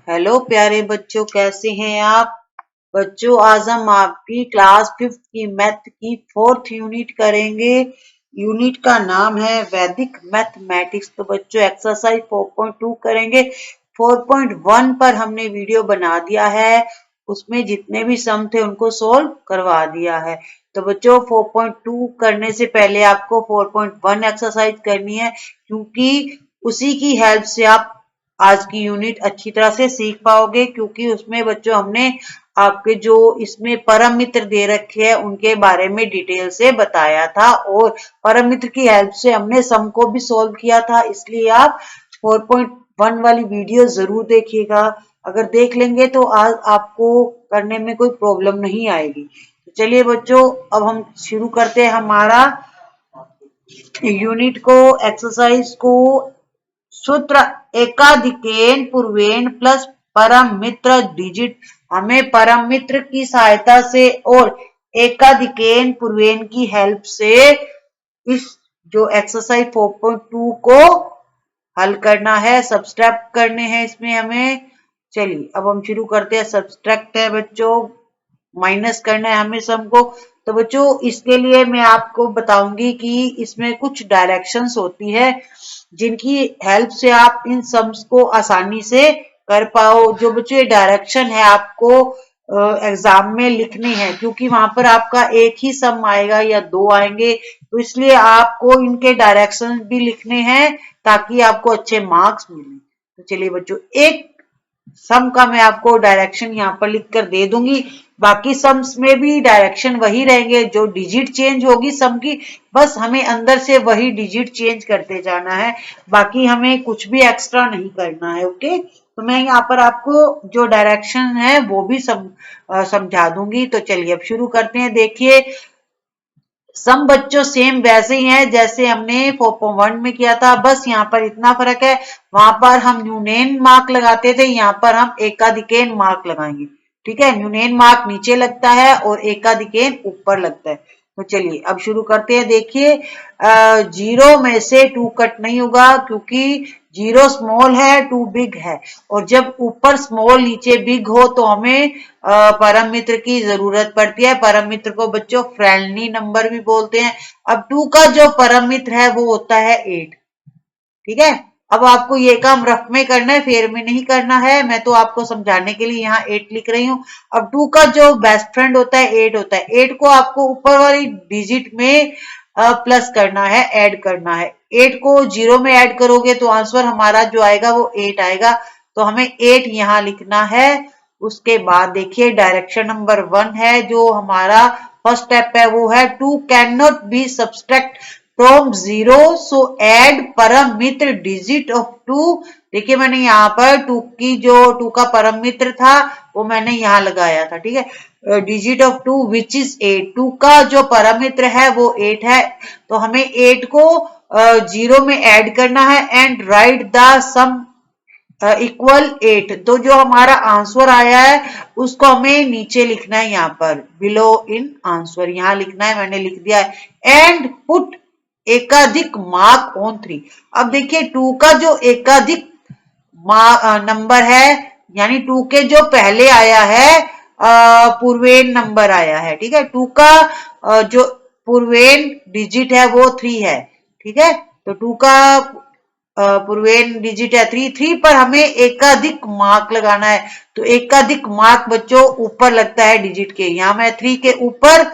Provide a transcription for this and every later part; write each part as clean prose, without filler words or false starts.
Hello प्यारे बच्चों, कैसे हैं आप बच्चों। आज हम आपकी क्लास 5th की मैथ की 4th यूनिट करेंगे। यूनिट का नाम है वैदिक मैथमेटिक्स। तो बच्चों एक्सरसाइज 4.2 करेंगे। 4.1 पर हमने वीडियो बना दिया है, उसमें जितने भी सम थे उनको सोल्व करवा दिया है। तो बच्चों 4.2 करने से पहले आपको 4.1 एक्सरसाइज करनी है, क्योंकि उसी की हेल्प से आप आज की यूनिट अच्छी तरह से सीख पाओगे। क्योंकि उसमें बच्चों हमने आपके जो इसमें परम मित्र दे रखे हैं उनके बारे में डिटेल से बताया था, और परम मित्र की हेल्प से हमने सम को भी सॉल्व किया था। इसलिए आप 4.1 वाली वीडियो जरूर देखिएगा। अगर देख लेंगे तो आज आपको करने में कोई प्रॉब्लम नहीं आएगी। तो चलिए बच्चों, अब हम शुरू करते हैं हमारा यूनिट को, एक्सरसाइज को। सूत्र एकाधिकेन पूर्वेन प्लस परम मित्र डिजिट। हमें परम मित्र की सहायता से और एकाधिकेन पूर्वेन की हेल्प से इस जो एक्सरसाइज 4.2 को हल करना है, सब्सट्रैक्ट करने हैं इसमें हमें। चलिए अब हम शुरू करते हैं। सब्सट्रैक्ट है बच्चों, माइनस करना है हमें सम को। तो बच्चों इसके लिए मैं आपको बताऊंगी कि इसमें कुछ डायरेक्शंस होती है जिनकी हेल्प से आप इन सम्स को आसानी से कर पाओ। जो बच्चों ये डायरेक्शन है आपको एग्जाम में लिखने हैं, क्योंकि वहां पर आपका एक ही सम आएगा या दो आएंगे, तो इसलिए आपको इनके डायरेक्शन भी लिखने हैं ताकि आपको अच्छे मार्क्स मिले। तो चलिए बच्चों, एक सम का मैं आपको डायरेक्शन यहाँ पर लिख कर दे दूंगी। बाकी सम्स में भी डायरेक्शन वही रहेंगे, जो डिजिट चेंज होगी सम की, बस हमें अंदर से वही डिजिट चेंज करते जाना है। बाकी हमें कुछ भी एक्स्ट्रा नहीं करना है। ओके, तो मैं यहाँ पर आपको जो डायरेक्शन है वो भी समझा दूंगी। तो चलिए अब शुरू करते हैं। देखिए सम बच्चों सेम वैसे ही है जैसे हमने 4.1 में किया था, बस यहाँ पर इतना फर्क है। वहां पर हम न्यूनेन मार्क लगाते थे, यहाँ पर हम एकाधिकेन मार्क लगाएंगे। ठीक है, न्यूनेन मार्क नीचे लगता है और एकाधिकेन ऊपर लगता है। तो चलिए अब शुरू करते हैं। देखिए 0 में से 2 कट नहीं होगा, क्योंकि 0 स्मॉल है, 2 बिग है, और जब ऊपर स्मॉल नीचे बिग हो तो हमें परम मित्र की जरूरत पड़ती है। परम मित्र को बच्चों फ्रेंडली नंबर भी बोलते हैं। अब 2 का जो परम मित्र है वो होता है 8। ठीक है, अब आपको ये काम रफ में करना है, फेर में नहीं करना है। मैं तो आपको समझाने के लिए यहाँ 8 लिख रही हूँ। अब 2 का जो बेस्ट फ्रेंड होता है 8 होता है। 8 को आपको ऊपर वाली डिजिट में प्लस करना है, ऐड करना है। 8 को 0 में ऐड करोगे तो आंसर हमारा जो आएगा वो 8 आएगा। तो हमें 8 यहाँ लिखना है। उसके बाद देखिए डायरेक्शन नंबर 1 है, जो हमारा फर्स्ट स्टेप है, वो है 2 can not be subtract from 0, so add परम मित्र डिजिट ऑफ 2। देखिए मैंने यहाँ पर 2 का परम मित्र था वो मैंने यहाँ लगाया था। ठीक है, डिजिट ऑफ 2 विच इज 8। 2 का जो परम मित्र है वो 8 है, तो हमें 8 को 0 में ऐड करना है and right the sum equal 8। तो जो हमारा आंसर आया है उसको हमें नीचे लिखना है, यहाँ पर बिलो इन आंसर यहाँ लिखना है। मैंने लिख दिया है एंड पुट एकाधिक मार्क ऑन 3। अब देखिए 2 का जो एकाधिक नंबर है, यानी 2 के जो पहले आया है पूर्वेन नंबर आया है। ठीक है, 2 का जो पूर्वेन डिजिट है वो 3 है। ठीक है, तो 2 का पूर्वेन डिजिट है 3। 3 पर हमें एकाधिक मार्क लगाना है। तो एकाधिक मार्क बच्चों ऊपर लगता है डिजिट के। यहाँ मैं 3 के ऊपर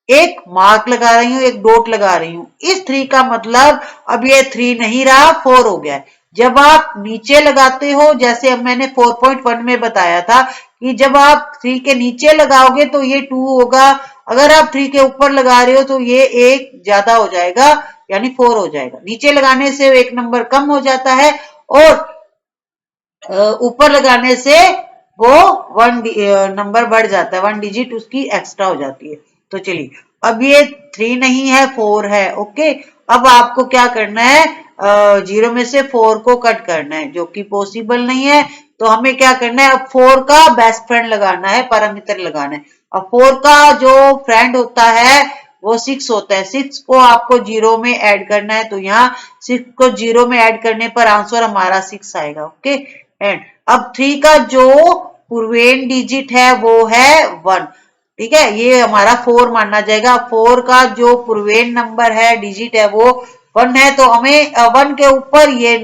एक मार्क लगा रही हूँ, एक डॉट लगा रही हूँ। इस 3 का मतलब अब ये 3 नहीं रहा, 4 हो गया है। जब आप नीचे लगाते हो, जैसे अब मैंने 4.1 में बताया था कि जब आप 3 के नीचे लगाओगे तो ये 2 होगा। अगर आप 3 के ऊपर लगा रहे हो तो ये एक ज्यादा हो जाएगा, यानी 4 हो जाएगा। नीचे लगाने से एक नंबर कम हो जाता है और ऊपर लगाने से वो 1 नंबर बढ़ जाता है, 1 डिजिट उसकी एक्स्ट्रा हो जाती है। तो चलिए अब ये 3 नहीं है, 4 है। ओके, अब आपको क्या करना है, 0 में से 4 को कट करना है, जो कि पॉसिबल नहीं है। तो हमें क्या करना है, अब 4 का बेस्ट फ्रेंड लगाना है, परम मित्र लगाना है। अब 4 का जो फ्रेंड होता है वो 6 होता है। 6 को आपको 0 में ऐड करना है, तो यहाँ 6 को 0 में ऐड करने पर आंसर हमारा 6 आएगा। ओके, एंड अब 3 का जो पूर्वेन डिजिट है वो है 1, ठीक है, ये हमारा 4 मानना जाएगा। 4 का जो पूर्वेन नंबर है, डिजिट है, वो 1 है, तो हमें 1 के ऊपर ये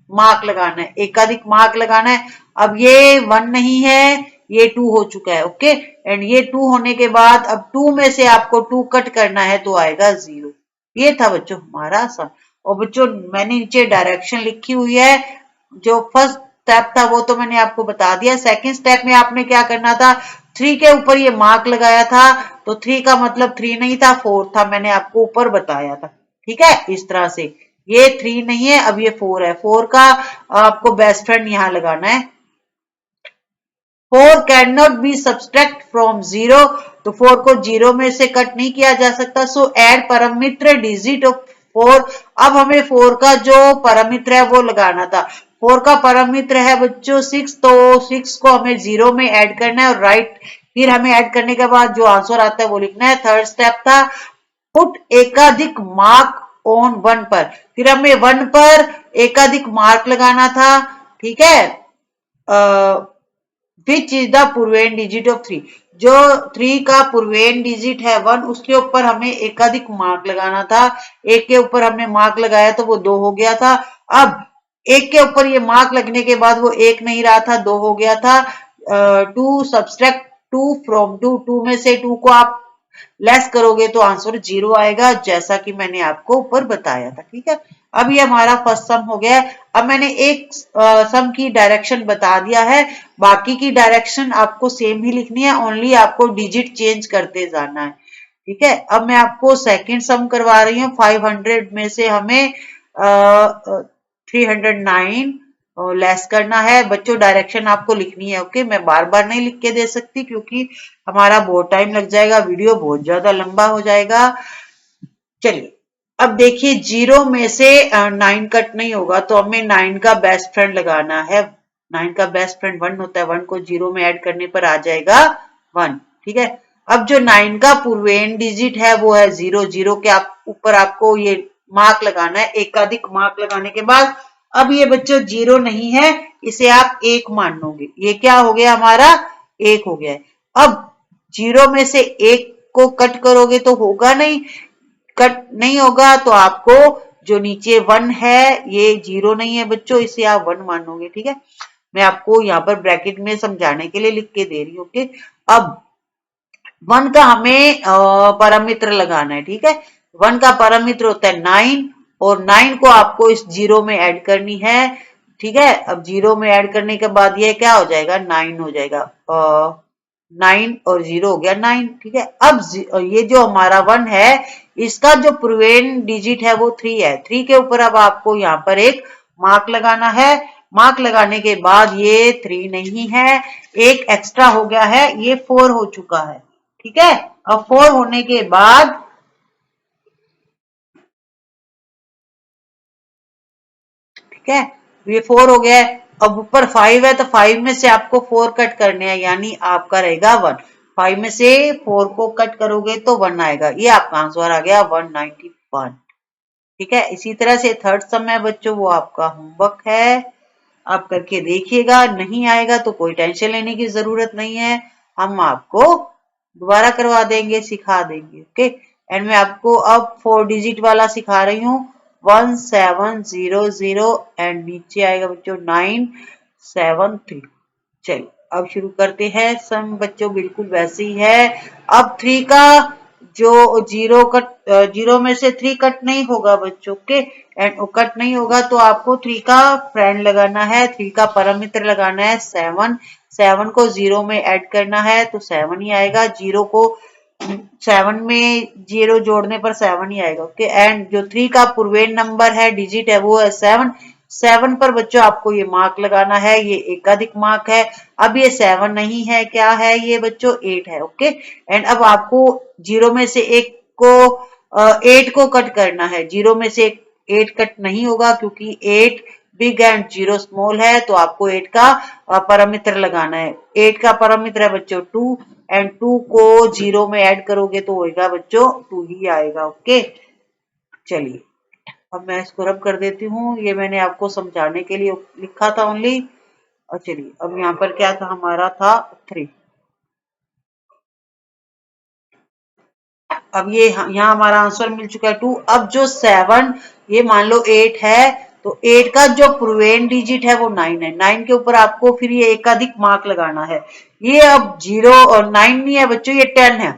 मार्क लगाना है, एकाधिक मार्क लगाना है। अब ये 1 नहीं है, ये 2 हो चुका है, ओके। एंड ये 2 होने के बाद अब 2 में से आपको 2 कट करना है तो आएगा 0। ये था बच्चों हमारा सम। और बच्चों मैंने नीचे डायरेक्शन लिखी हुई है। जो फर्स्ट स्टेप था वो तो मैंने आपको बता दिया। सेकंड स्टेप में आपने क्या करना था, 3 के ऊपर ये मार्क लगाया था, तो 3 का मतलब 3 नहीं था, 4 था, मैंने आपको ऊपर बताया था, ठीक है। इस तरह से ये 3 नहीं है, अब ये 4 है। 4 का आपको बेस्ट फ्रेंड यहां लगाना है। 4 can not be subtract from 0, तो 4 को 0 में से कट नहीं किया जा सकता। सो एड परमित्र डिजिट ऑफ 4। अब हमें 4 का जो परमित्र है वो लगाना था। 4 का परमित्र है बच्चों 6, तो 6 को हमें 0 में ऐड करना है और राइट, फिर हमें ऐड करने के बाद जो आंसर आता है वो लिखना है। थर्ड स्टेप था पुट एकाधिक मार्क ऑन 1 पर, फिर हमें 1 पर एकाधिक मार्क लगाना था, ठीक है। Which is the previous digit of 3, जो 3 का पूर्वेन डिजिट है 1, उसके ऊपर हमें एकाधिक मार्क लगाना था। एक के ऊपर हमने मार्क लगाया तो वो 2 हो गया था। अब एक के ऊपर ये मार्क लगने के बाद वो 1 नहीं रहा था, 2 हो गया था। 2 सब्सट्रैक्ट 2 फ्रॉम 2, 2 में से 2 को आप लेस करोगे तो आंसर 0 आएगा, जैसा कि मैंने आपको ऊपर बताया था, ठीक है। अब ये हमारा फर्स्ट सम हो गया है। अब मैंने एक सम की डायरेक्शन बता दिया है, बाकी की डायरेक्शन आपको सेम ही लिखनी है, ओनली आपको डिजिट चेंज करते जाना है, ठीक है। अब मैं आपको सेकंड सम करवा रही हूँ। 500 में से हमें 309 लेस करना है। बच्चों डायरेक्शन आपको लिखनी है, ओके। मैं बार बार नहीं लिख के दे सकती क्योंकि हमारा बहुत टाइम लग जाएगा, वीडियो बहुत ज्यादा लंबा हो जाएगा। चलिए अब देखिए, 0 में से 9 कट नहीं होगा, तो हमें 9 का बेस्ट फ्रेंड लगाना है। 9 का बेस्ट फ्रेंड 1 होता है, 1 को 0 में ऐड करने पर आ जाएगा 1, ठीक है। अब जो 9 का पूर्वेन डिजिट है वो है 0, 0 के ऊपर आपको ये मार्क लगाना है, एकाधिक मार्क लगाने के बाद अब ये बच्चों 0 नहीं है, इसे आप 1 मान लोगे। ये क्या हो गया हमारा, 1 हो गया है। अब 0 में से 1 को कट करोगे तो होगा नहीं, कट नहीं होगा, तो आपको जो नीचे 1 है ये 0 नहीं है बच्चों, इसे आप 1 मानोगे, ठीक है। मैं आपको यहाँ पर ब्रैकेट में समझाने के लिए लिख के दे रही हूँ, ओके। अब 1 का हमें परमित्र लगाना है, ठीक है। 1 का परमित्र होता है 9, और 9 को आपको इस 0 में ऐड करनी है, ठीक है। अब 0 में ऐड करने के बाद ये क्या हो जाएगा, 9 हो जाएगा। 9 और 0 हो गया 9, ठीक है। अब ये जो हमारा 1 है, इसका जो पूर्वेन डिजिट है वो 3 है। 3 के ऊपर अब आपको यहाँ पर एक मार्क लगाना है। मार्क लगाने के बाद ये 3 नहीं है, एक एक्स्ट्रा हो गया है, ये 4 हो चुका है, ठीक है। अब 4 होने के बाद ठीक है, ये 4 हो गया है। अब ऊपर 5 है, तो 5 में से आपको 4 कट करने हैं, यानी आपका रहेगा 1। 5 में से 4 को कट करोगे तो 1 आएगा, ये आपका आंसर आ गया 191, ठीक है। इसी तरह से थर्ड सम है बच्चों, वो आपका होमवर्क है, आप करके देखिएगा। नहीं आएगा तो कोई टेंशन लेने की जरूरत नहीं है, हम आपको दोबारा करवा देंगे, सिखा देंगे, ओके। एंड मैं आपको अब 4 डिजिट वाला सिखा रही हूँ, 1700 एंड नीचे आएगा बच्चों 973। चलिए अब शुरू करते हैं। सम बच्चों बिल्कुल वैसे ही है। अब 3 का जो 0 में से 3 कट नहीं होगा बच्चों के, एंड कट नहीं होगा तो आपको 3 का फ्रेंड लगाना है, 3 का परमित्र लगाना है 7। 7 को 0 में ऐड करना है तो 7 ही आएगा। 0 को 7 में 0 जोड़ने पर 7 ही आएगा, ओके। एंड जो 3 का पूर्वेन नंबर है, डिजिट है, वो है 7। 7 पर बच्चों आपको ये मार्क लगाना है, ये एकाधिक मार्क है। अब ये 7 नहीं है, क्या है ये बच्चों, 8 है, ओके। एंड अब आपको 0 में से 1 को 8 को कट करना है। 0 में से 8 कट नहीं होगा क्योंकि 8 बिग एंड 0 स्मॉल है, तो आपको 8 का परमित्र लगाना है। 8 का परमित्र है बच्चों 2, एंड 2 को 0 में ऐड करोगे तो होगा बच्चों 2 ही आएगा, ओके। चलिए अब मैं इसको रब कर देती हूँ, ये मैंने आपको समझाने के लिए लिखा था ओनली। और चलिए अब यहाँ पर क्या था, हमारा था 3। अब ये यहाँ हमारा आंसर मिल चुका है 2। अब जो 7, ये मान लो 8 है, तो 8 का जो पूर्वेन डिजिट है वो 9 है। 9 के ऊपर आपको फिर ये एकाधिक मार्क लगाना है। ये अब 0 और 9 नहीं है बच्चों, ये 10 है।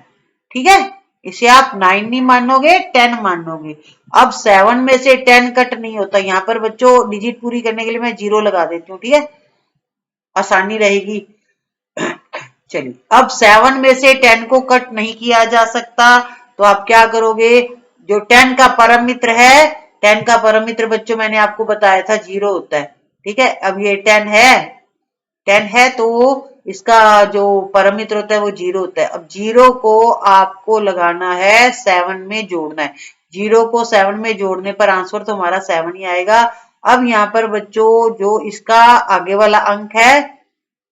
ठीक है, इसे आप 9 नहीं मानोगे, 10 मानोगे। अब 7 में से 10 कट नहीं होता। यहाँ पर बच्चों डिजिट पूरी करने के लिए मैं 0 लगा देती हूँ, ठीक है, आसानी रहेगी। चलिए अब 7 में से 10 को कट नहीं किया जा सकता, तो आप क्या करोगे, जो 10 का परम मित्र है, 10 का परम मित्र बच्चों मैंने आपको बताया था 0 होता है। ठीक है, अब ये 10 है तो इसका जो परम मित्र होता है वो 0 होता है। अब 0 को आपको लगाना है 7 में जोड़ना है। 0 को 7 में जोड़ने पर आंसर तो हमारा 7 ही आएगा। अब यहाँ पर बच्चों जो इसका आगे वाला अंक है,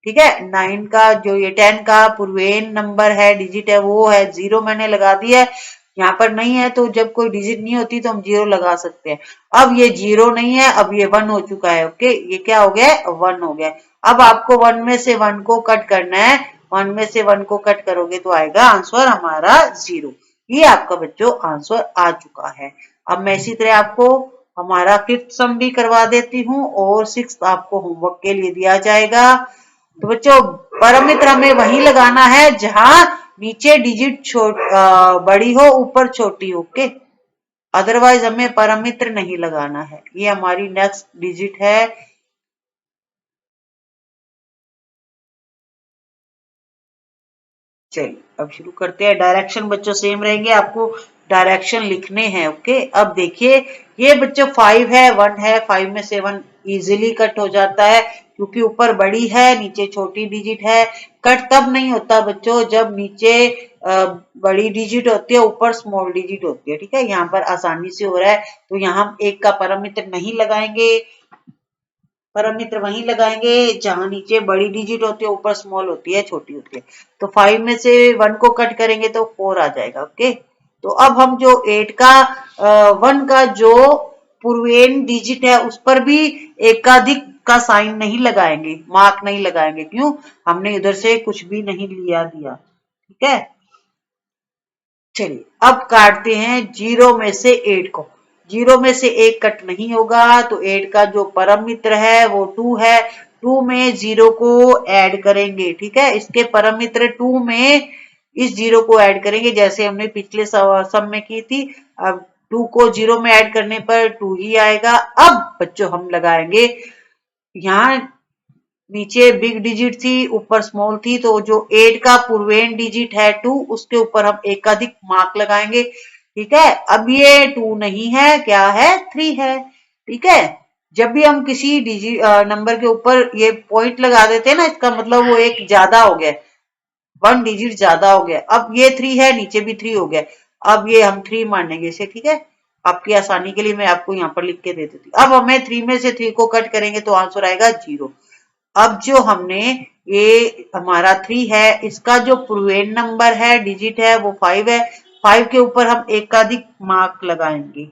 ठीक है, 9 का जो ये 10 का पूर्वेन नंबर है, डिजिट है, वो है 0, मैंने लगा दिया है। यहाँ पर नहीं है तो जब कोई डिजिट नहीं होती तो हम 0 लगा सकते हैं। अब ये 0 नहीं है, अब ये 1 हो चुका है। ओके, ये क्या हो गया, 1 हो गया। अब आपको 1 में से 1 को कट करना है। 1 में से 1 को कट करोगे तो आएगा आंसर हमारा 0। ये आपका बच्चों आंसर आ चुका है। अब मैं इसी तरह आपको हमारा 5th सम भी करवा देती हूँ और 6th आपको होमवर्क के लिए दिया जाएगा। तो बच्चों परम मित्र हमें वहीं लगाना है जहां नीचे डिजिट बड़ी हो, ऊपर छोटी हो। ओके, अदरवाइज हमें परम मित्र नहीं लगाना है। ये हमारी नेक्स्ट डिजिट है। चलिए अब शुरू करते हैं। डायरेक्शन बच्चों सेम रहेंगे, आपको डायरेक्शन लिखने हैं। ओके, अब देखिए ये बच्चों 5 है, 1 है, 5 में से 1 इजीली कट हो जाता है क्योंकि ऊपर बड़ी है, नीचे छोटी डिजिट है। कट तब नहीं होता बच्चों जब नीचे बड़ी डिजिट होती है, ऊपर स्मॉल डिजिट होती है। ठीक है, यहाँ पर आसानी से हो रहा है, तो यहाँ हम 1 का परम मित्र नहीं लगाएंगे। परम मित्र वहीं लगाएंगे जहां नीचे बड़ी डिजिट होती है, ऊपर स्मॉल होती है, छोटी होती है। तो 5 में से 1 को कट करेंगे तो 4 आ जाएगा। ओके, तो अब हम जो 8 का 1 का जो पूर्वेन डिजिट है उस पर भी एकाधिक का साइन नहीं लगाएंगे, मार्क नहीं लगाएंगे। क्यों, हमने इधर से कुछ भी नहीं लिया दिया। ठीक है, चलिए अब काटते हैं 0 में से 8 को। 0 में से 1 कट नहीं होगा, तो 8 का जो परम मित्र है वो 2 है। 2 में 0 को ऐड करेंगे। ठीक है, इसके परम मित्र 2 में इस 0 को ऐड करेंगे जैसे हमने पिछले सम में की थी। अब 2 को 0 में ऐड करने पर 2 ही आएगा। अब बच्चों हम लगाएंगे यहाँ नीचे बिग डिजिट थी, ऊपर स्मॉल थी, तो जो 8 का पूर्वेन डिजिट है 2, उसके ऊपर हम एकाधिक मार्क लगाएंगे। ठीक है, अब ये 2 नहीं है, क्या है, 3 है। ठीक है, जब भी हम किसी डिजिट नंबर के ऊपर ये पॉइंट लगा देते हैं ना, इसका मतलब वो एक ज्यादा हो गया, 1 डिजिट ज्यादा हो गया। अब ये 3 है, नीचे भी 3 हो गया। अब ये हम 3 मानेंगे इसे। ठीक है, आपकी आसानी के लिए मैं आपको यहाँ पर लिख के दे देती हूँ। अब हमें 3 में से 3 को कट करेंगे तो आंसर आएगा 0। अब जो हमने ये हमारा 3 है, इसका जो पूर्वेन नंबर है, डिजिट है, वो 5 है। 5 के ऊपर हम एकाधिक मार्क लगाएंगे।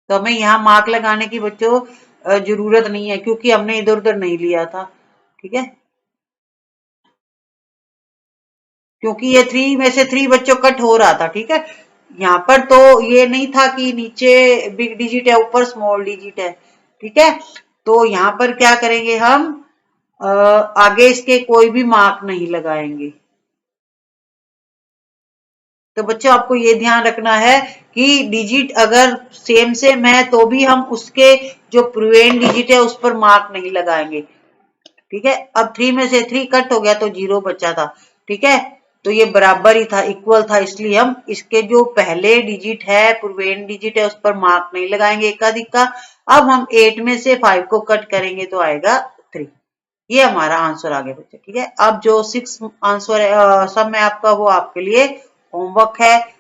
तो हमें यहाँ मार्क लगाने की बच्चों जरूरत नहीं है क्योंकि हमने इधर उधर नहीं लिया था। ठीक है, क्योंकि ये 3 में से 3 बच्चों कट हो रहा था। ठीक है, यहाँ पर तो ये नहीं था कि नीचे बिग डिजिट है, ऊपर स्मॉल डिजिट है। ठीक है, तो यहाँ पर क्या करेंगे हम, आगे इसके कोई भी मार्क नहीं लगाएंगे। तो बच्चों आपको ये ध्यान रखना है कि डिजिट अगर सेम है तो भी हम उसके जो प्रिवेंट डिजिट है उस पर मार्क नहीं लगाएंगे। ठीक है, अब 3 में से 3 कट हो गया तो 0 बचा था। ठीक है, तो ये बराबर ही था, इक्वल था, इसलिए हम इसके जो पहले डिजिट है, प्रिवेंट डिजिट है, उस पर मार्क नहीं लगाएंगे एकाधिक का। अब हम 8 में से 5 को कट करेंगे तो आएगा 3। ये हमारा आंसर आ गया बच्चे। ठीक है, अब जो 6 आंसर है, सम है आपका, वो आपके लिए होमवर्क है।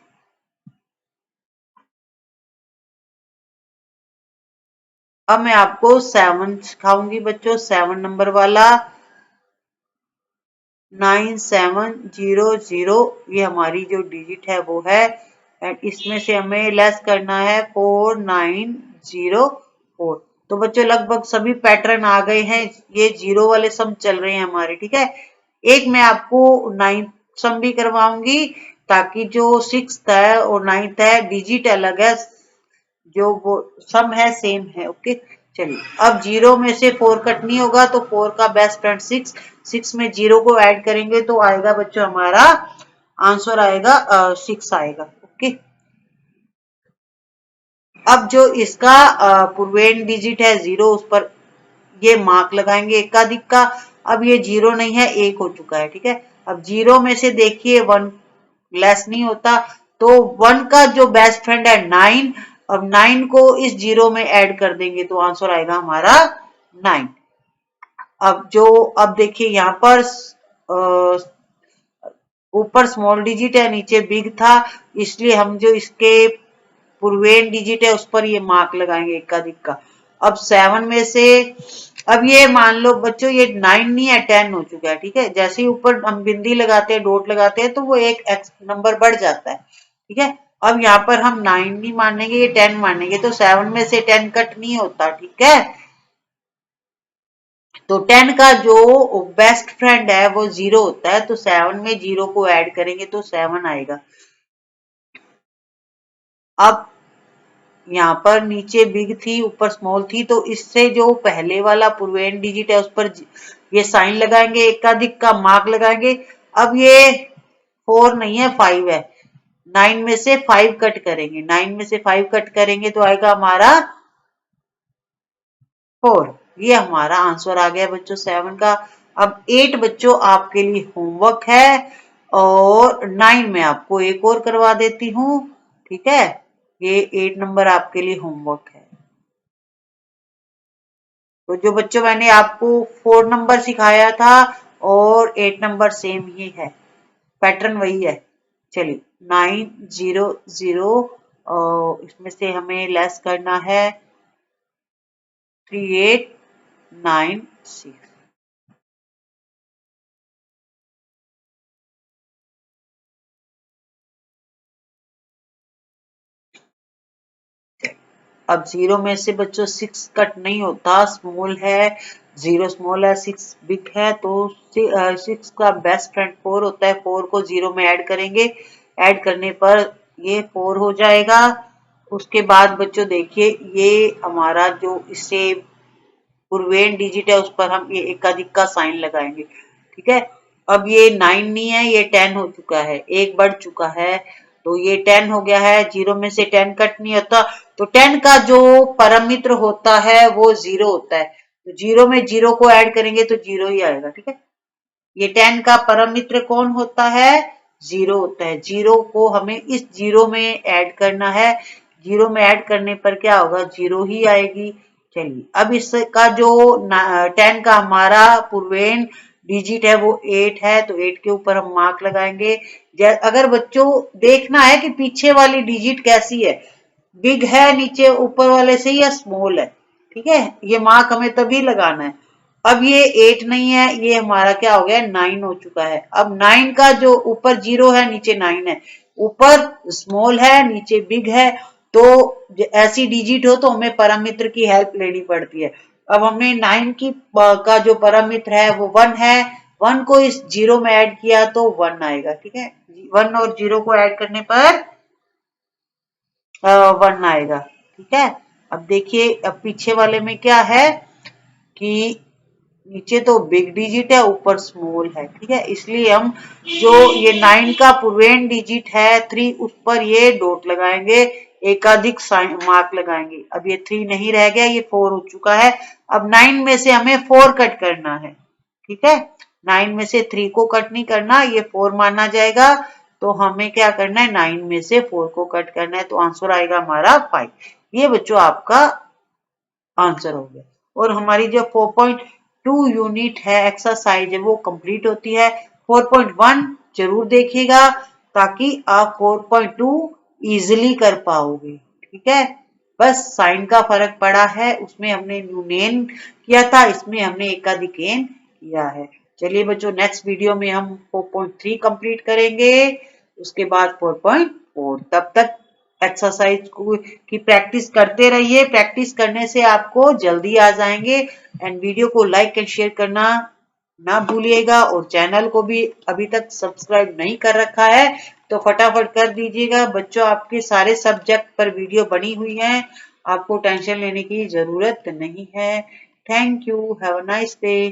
अब मैं आपको 7 सिखाऊंगी बच्चों, 7 नंबर वाला 9700। ये हमारी जो डिजिट है वो है एंड इसमें से हमें लेस करना है 4904। तो बच्चों लगभग सभी पैटर्न आ गए हैं, ये जीरो वाले सम चल रहे हैं हमारे, ठीक है। एक मैं आपको 9th सम भी करवाऊंगी, ताकि जो 6th है और 9th है डिजिट अलग है, जो वो सम है सेम है। ओके चलिए, अब जीरो में से 4 कट नहीं होगा, तो 4 का बेस्ट फ्रेंड 6, 6 में जीरो को ऐड करेंगे तो आएगा बच्चों हमारा आंसर आएगा 6 आएगा। ओके, अब जो इसका पूर्वेन डिजिट है 0, उस पर ये मार्क लगाएंगे एकाधिक का। अब ये 0 नहीं है, 1 हो चुका है, ठीक है। अब 0 में से देखिए 1 लेस नहीं होता, तो 1 का जो बेस्ट फ्रेंड है 9, अब 9 को इस 0 में ऐड कर देंगे तो आंसर आएगा हमारा 9। अब देखिए यहाँ पर ऊपर स्मॉल डिजिट है, नीचे बिग था, इसलिए हम जो इसके पूर्वेन डिजिट है उस पर ये मार्क लगाएंगे एकाधिक का। अब 7 में से, अब ये मान लो बच्चों ये 9 नहीं है, 10 हो चुका है, ठीक है। जैसे ही ऊपर हम बिंदी लगाते हैं, डॉट लगाते हैं, तो वो एक एक्स नंबर बढ़ जाता है, ठीक है। अब यहाँ पर हम 9 नहीं मानेंगे, ये 10 मानेंगे, तो 7 में से 10 कट नहीं होता, ठीक है। तो 10 का जो बेस्ट फ्रेंड है वो 0 होता है, तो 7 में 0 को ऐड करेंगे तो 7 आएगा। अब यहाँ पर नीचे बिग थी, ऊपर स्मॉल थी, तो इससे जो पहले वाला पूर्वेन डिजिट है उस पर ये साइन लगाएंगे, एकाधिक का मार्क लगाएंगे। अब ये 4 नहीं है, 5 है, 9 में से 5 कट करेंगे, 9 में से 5 कट करेंगे तो आएगा हमारा 4। ये हमारा आंसर आ गया बच्चों 7 का। अब 8 बच्चों आपके लिए होमवर्क है, और 9 में आपको एक और करवा देती हूँ, ठीक है। ये 8 नंबर आपके लिए होमवर्क है। तो जो बच्चों मैंने आपको 4 नंबर सिखाया था और 8 नंबर सेम ही है, पैटर्न वही है। चलिए 900, इसमें से हमें लेस करना है 3896। अब 0 में से बच्चों 6 कट नहीं होता, स्मॉल है, 0 स्मॉल है, 6 बिग है, तो 6 का बेस्ट फ्रेंड 4 होता है, 4 को 0 में ऐड करेंगे, ऐड करने पर ये 4 हो जाएगा। उसके बाद बच्चों देखिए ये हमारा जो इससे पूर्वेन डिजिट है उस पर हम ये एकाधिक का साइन लगाएंगे, ठीक है। अब ये 9 नहीं है, ये 10 हो चुका है, एक बढ़ चुका है, तो ये 10 हो गया है। 0 में से 10 कट नहीं होता, तो 10 का जो परम मित्र होता है वो 0 होता है, तो 0 में 0 को ऐड करेंगे तो 0 ही आएगा, ठीक है। ये 10 का परम मित्र कौन होता है? 0 होता है। 0 को हमें इस 0 में ऐड करना है, 0 में ऐड करने पर क्या होगा? 0 ही आएगी। चलिए अब इसका जो 10 का हमारा पूर्वेन डिजिट है वो 8 है, तो 8 के ऊपर हम मार्क लगाएंगे। अगर बच्चों देखना है कि पीछे वाली डिजिट कैसी है, बिग है नीचे ऊपर वाले से या स्मॉल है, ठीक है, ये मार्क हमें तभी लगाना है। अब ये 8 नहीं है, ये हमारा क्या हो गया? 9 हो चुका है। अब 9 का जो ऊपर 0 है नीचे 9 है, ऊपर स्मॉल है नीचे बिग है, तो ऐसी डिजिट हो तो हमें परम मित्र की हेल्प लेनी पड़ती है। अब हमने 9 की का जो परम मित्र है वो 1 है, 1 को इस 0 में ऐड किया तो 1 आएगा, ठीक है। 1 और 0 को ऐड करने पर 1 आएगा, ठीक है। अब देखिए अब पीछे वाले में क्या है कि नीचे तो बिग डिजिट है, ऊपर स्मॉल है, ठीक है, इसलिए हम जो ये 9 का पूर्वेन डिजिट है 3, उस पर ये डॉट लगाएंगे, एकाधिक मार्क लगाएंगे। अब ये 3 नहीं रह गया, ये 4 हो चुका है। अब 9 में से हमें 4 कट करना है, ठीक है। 9 में से 3 को कट नहीं करना, ये 4 माना जाएगा, तो हमें क्या करना है? 9 में से 4 को कट करना है, तो आंसर आएगा हमारा 5। ये बच्चों आपका आंसर हो गया। और हमारी जो 4.2 यूनिट है एक्सरसाइज है वो कंप्लीट होती है। 4.1 जरूर देखिएगा, ताकि आप 4.2 इजिली कर पाओगे, ठीक है। बस साइन का फर्क पड़ा है, उसमें हमने न्यूनेन किया था, इसमें हमने एकाधिकेन किया है। चलिए बच्चों नेक्स्ट वीडियो में हम 4.3 कंप्लीट करेंगे, उसके बाद 4. और तब तक एक्सरसाइज की प्रैक्टिस करते रहिए। प्रैक्टिस करने से आपको जल्दी आ जाएंगे। एंड वीडियो को लाइक एंड शेयर करना ना भूलिएगा और चैनल को भी अभी तक सब्सक्राइब नहीं कर रखा है तो फटाफट कर दीजिएगा। बच्चों, आपके सारे सब्जेक्ट पर वीडियो बनी हुई है, आपको टेंशन लेने की जरूरत नहीं है। Thank you. Have a nice day.